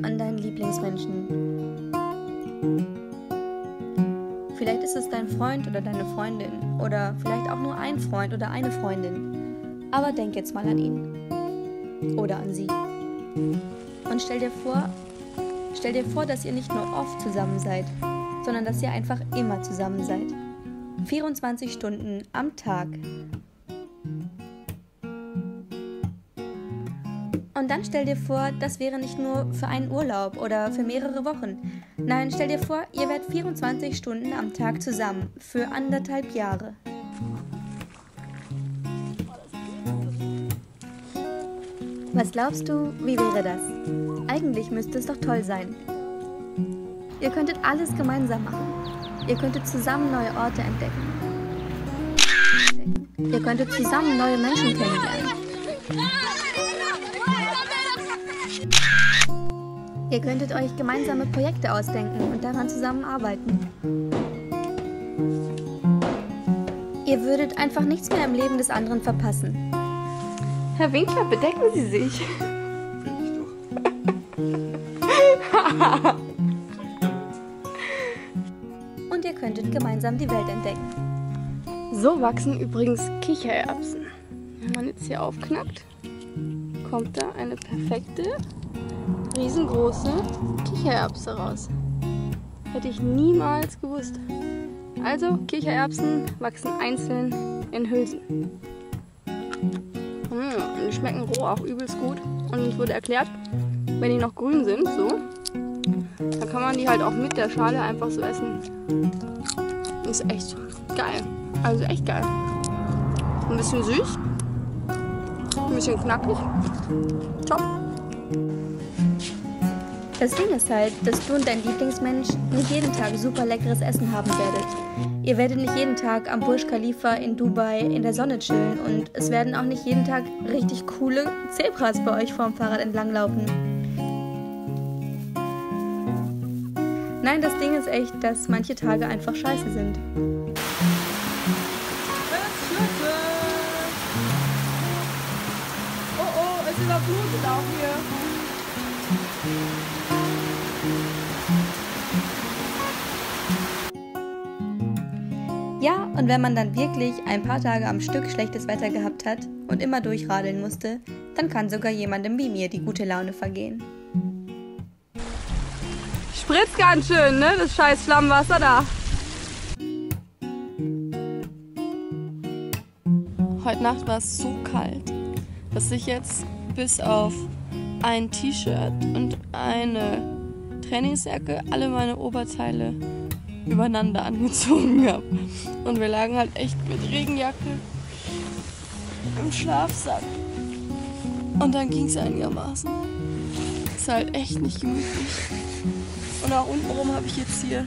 an deinen Lieblingsmenschen. Vielleicht ist es dein Freund oder deine Freundin oder vielleicht auch nur ein Freund oder eine Freundin. Aber denk jetzt mal an ihn oder an sie. Und stell dir vor, dass ihr nicht nur oft zusammen seid, sondern dass ihr einfach immer zusammen seid. 24 Stunden am Tag. Und dann stell dir vor, das wäre nicht nur für einen Urlaub oder für mehrere Wochen. Nein, stell dir vor, ihr wärt 24 Stunden am Tag zusammen, für 1,5 Jahre. Was glaubst du, wie wäre das? Eigentlich müsste es doch toll sein. Ihr könntet alles gemeinsam machen. Ihr könntet zusammen neue Orte entdecken. Ihr könntet zusammen neue Menschen kennenlernen. Ihr könntet euch gemeinsame Projekte ausdenken und daran zusammenarbeiten. Ihr würdet einfach nichts mehr im Leben des anderen verpassen. Herr Winkler, bedecken Sie sich. Und ihr könntet gemeinsam die Welt entdecken. So wachsen übrigens Kichererbsen. Wenn man jetzt hier aufknackt, kommt da eine perfekte, riesengroße Kichererbse raus. Hätte ich niemals gewusst. Also, Kichererbsen wachsen einzeln in Hülsen. Die schmecken roh auch übelst gut. Und uns wurde erklärt, wenn die noch grün sind, so, dann kann man die halt auch mit der Schale einfach so essen. Ist echt geil. Also echt geil. Ein bisschen süß. Ein bisschen knackig. Top. Das Ding ist halt, dass du und dein Lieblingsmensch nicht jeden Tag super leckeres Essen haben werdet. Ihr werdet nicht jeden Tag am Burj Khalifa in Dubai in der Sonne chillen und es werden auch nicht jeden Tag richtig coole Zebras bei euch vorm Fahrrad entlanglaufen. Nein, das Ding ist echt, dass manche Tage einfach scheiße sind. Oh, es ist überflutet auch hier. Ja, und wenn man dann wirklich ein paar Tage am Stück schlechtes Wetter gehabt hat und immer durchradeln musste, dann kann sogar jemandem wie mir die gute Laune vergehen. Spritzt ganz schön, ne? Das scheiß Flammenwasser da. Heute Nacht war es so kalt, dass ich jetzt bis auf ein T-Shirt und eine Trainingsjacke alle meine Oberteile übereinander angezogen habe. Und wir lagen halt echt mit Regenjacke im Schlafsack. Und dann ging es einigermaßen. Ist halt echt nicht gemütlich. Und auch untenrum habe ich jetzt hier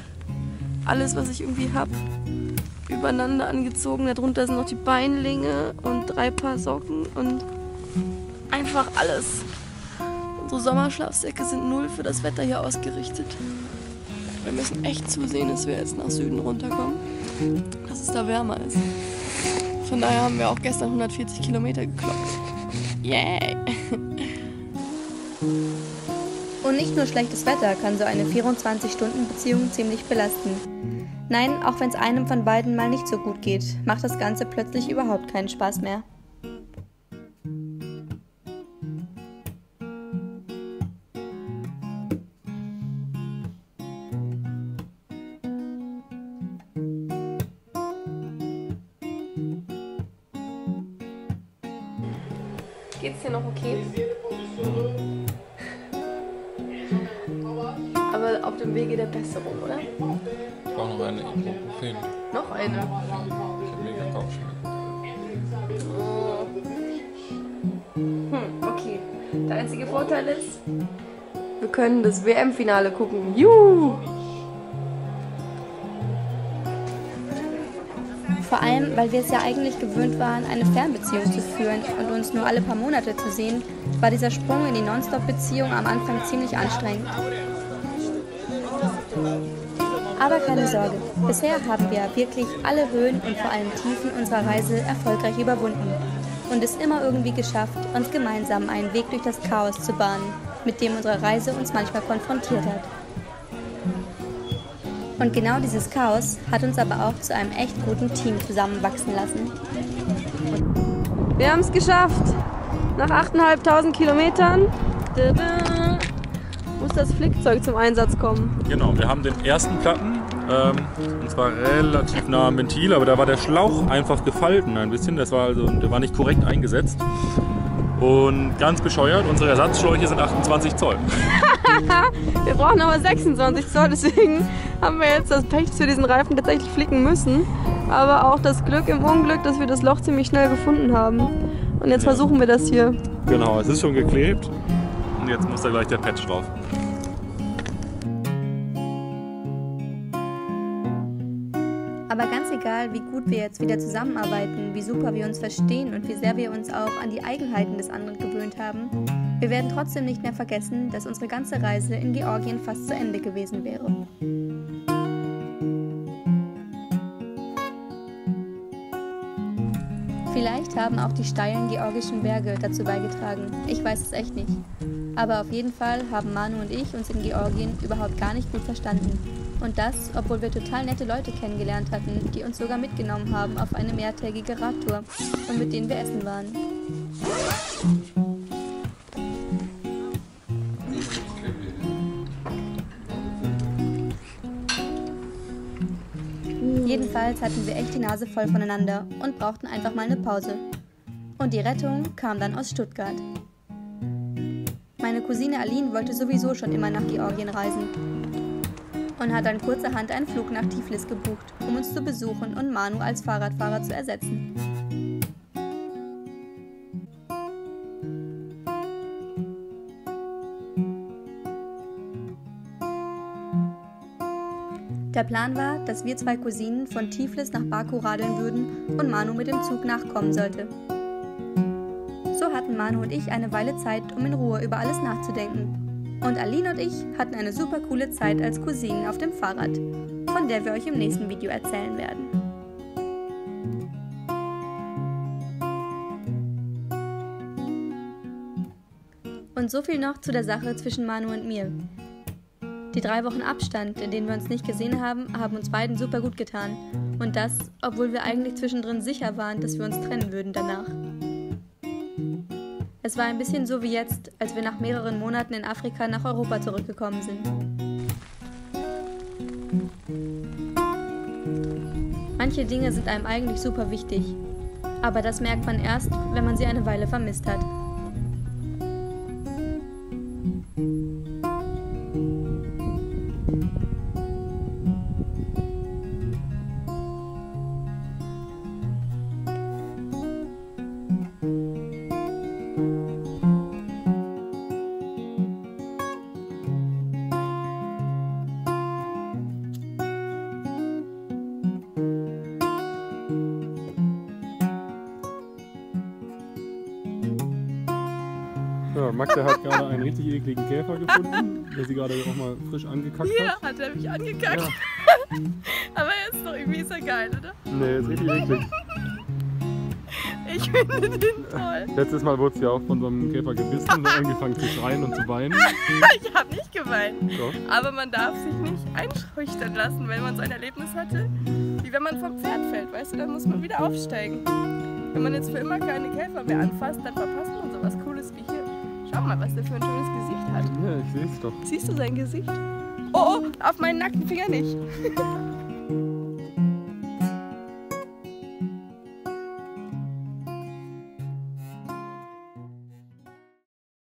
alles, was ich irgendwie habe, übereinander angezogen. Darunter sind noch die Beinlinge und 3 Paar Socken und einfach alles. Unsere Sommerschlafsäcke sind null für das Wetter hier ausgerichtet. Wir müssen echt zusehen, dass wir jetzt nach Süden runterkommen, dass es da wärmer ist. Von daher haben wir auch gestern 140 Kilometer gekloppt. Yay! Und nicht nur schlechtes Wetter kann so eine 24-Stunden-Beziehung ziemlich belasten. Nein, auch wenn es einem von beiden mal nicht so gut geht, macht das Ganze plötzlich überhaupt keinen Spaß mehr. Geht's dir noch okay? Aber auf dem Wege der Besserung, oder? Ich brauche noch eine Ibuprofen. Noch eine? Ich habe mega Kopfschmerzen. Okay. Der einzige Vorteil ist, wir können das WM-Finale gucken. Juhu! Vor allem, weil wir es ja eigentlich gewöhnt waren, eine Fernbeziehung zu führen und uns nur alle paar Monate zu sehen, war dieser Sprung in die Nonstop-Beziehung am Anfang ziemlich anstrengend. Aber keine Sorge, bisher haben wir wirklich alle Höhen und vor allem Tiefen unserer Reise erfolgreich überwunden und es immer irgendwie geschafft, uns gemeinsam einen Weg durch das Chaos zu bahnen. mit dem unsere Reise uns manchmal konfrontiert hat. Und genau dieses Chaos hat uns aber auch zu einem echt guten Team zusammenwachsen lassen. Wir haben es geschafft! Nach 8.500 Kilometern muss das Flickzeug zum Einsatz kommen. Genau, wir haben den ersten Platten, und zwar relativ nah am Ventil, aber da war der Schlauch einfach gefalten ein bisschen, der war nicht korrekt eingesetzt. Und ganz bescheuert, unsere Ersatzschläuche sind 28 Zoll. Wir brauchen aber 26 Zoll, deswegen haben wir jetzt das Pech, dass wir diesen Reifen tatsächlich flicken müssen. Aber auch das Glück im Unglück, dass wir das Loch ziemlich schnell gefunden haben. Und jetzt versuchen wir das hier. Genau, es ist schon geklebt und jetzt muss da gleich der Patch drauf. Aber ganz egal, wie gut wir jetzt wieder zusammenarbeiten, wie super wir uns verstehen und wie sehr wir uns auch an die Eigenheiten des anderen gewöhnt haben, wir werden trotzdem nicht mehr vergessen, dass unsere ganze Reise in Georgien fast zu Ende gewesen wäre. Vielleicht haben auch die steilen georgischen Berge dazu beigetragen. Ich weiß es echt nicht. Aber auf jeden Fall haben Manu und ich uns in Georgien überhaupt gar nicht gut verstanden. Und das, obwohl wir total nette Leute kennengelernt hatten, die uns sogar mitgenommen haben auf eine mehrtägige Radtour und mit denen wir essen waren. Jedenfalls hatten wir echt die Nase voll voneinander und brauchten einfach mal eine Pause. Und die Rettung kam dann aus Stuttgart. Meine Cousine Aline wollte sowieso schon immer nach Georgien reisen und hat dann kurzerhand einen Flug nach Tiflis gebucht, um uns zu besuchen und Manu als Fahrradfahrer zu ersetzen. Der Plan war, dass wir zwei Cousinen von Tiflis nach Baku radeln würden und Manu mit dem Zug nachkommen sollte. So hatten Manu und ich eine Weile Zeit, um in Ruhe über alles nachzudenken. Und Aline und ich hatten eine super coole Zeit als Cousinen auf dem Fahrrad, von der wir euch im nächsten Video erzählen werden. Und so viel noch zu der Sache zwischen Manu und mir. Die 3 Wochen Abstand, in denen wir uns nicht gesehen haben, haben uns beiden super gut getan. Und das, obwohl wir eigentlich zwischendrin sicher waren, dass wir uns trennen würden danach. Es war ein bisschen so wie jetzt, als wir nach mehreren Monaten in Afrika nach Europa zurückgekommen sind. Manche Dinge sind einem eigentlich super wichtig, aber das merkt man erst, wenn man sie eine Weile vermisst hat. Ja, Magda hat gerade einen richtig ekligen Käfer gefunden, der sie gerade auch mal frisch angekackt hat. Ja, hat er mich angekackt. Ja. Aber ist doch irgendwie ist er geil, oder? Nee, ist richtig eklig. Ich finde den toll. Letztes Mal wurde sie auch von so einem Käfer gebissen und hat angefangen zu schreien und zu weinen. Ich habe nicht geweint. Doch. Aber man darf sich nicht einschüchtern lassen, wenn man so ein Erlebnis hatte, wie wenn man vom Pferd fällt, weißt du, dann muss man wieder aufsteigen. Wenn man jetzt für immer keine Käfer mehr anfasst, dann verpasst man sowas Cooles wie hier. Schau mal, was der für ein schönes Gesicht hat. Ja, ich sehe es doch. Siehst du sein Gesicht? Oh, auf meinen nackten Finger nicht.